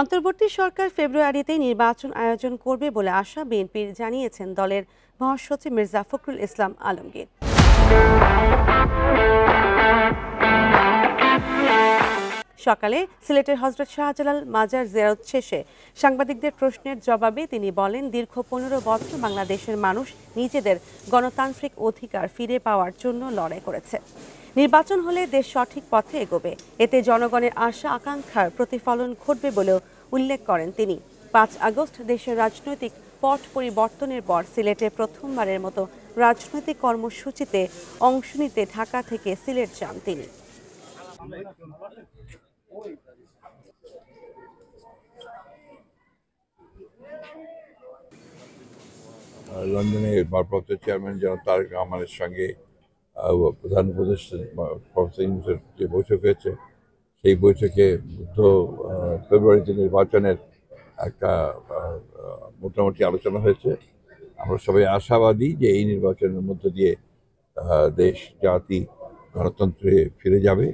অন্তর্বর্তী সরকার ফেব্রুয়ারিতেই নির্বাচন আয়োজন করবে বলে আশা বিএনপির জানিয়েছেন দলের মহাসচিব মির্জা ফখরুল ইসলাম আলমগীর। সকালে সিলেটের হযরত শাহজালাল মাজার জিয়ারত শেষে সাংবাদিকদের প্রশ্নের জবাবে তিনি বলেন, দীর্ঘ ১৫ বছর বাংলাদেশের মানুষ নিজেদের গণতান্ত্রিক অধিকার ফিরে পাওয়ার জন্য লড়াই করেছে। নির্বাচন হলে দেশ সঠিক পথে এগোবে, এতে জনগণের আশা আকাঙ্ক্ষার প্রতিফলন ঘটবে বলেও উল্লেখ করেন তিনি। ৫ আগস্ট দেশের রাজনৈতিক পট পরিবর্তনের পর সিলেটে প্রথমবারের মতো রাজনৈতিক কর্মসূচিতে অংশ নিতে ঢাকা থেকে সিলেট যান তিনি। লন্ডনে ভারপ্রাপ্ত চেয়ারম্যান জনাব তারেক রহমানের সঙ্গে প্রধান উপদেষ্টা প্রফেসর ইউনূসের যে বৈঠক হয়েছে, সেই বৈঠকে ফেব্রুয়ারিতে নির্বাচনের একটা মোটামুটি আলোচনা হয়েছে। আমরা সবাই আশাবাদী যে এই নির্বাচনের মধ্য দিয়ে দেশ জাতি গণতন্ত্রে ফিরে যাবে।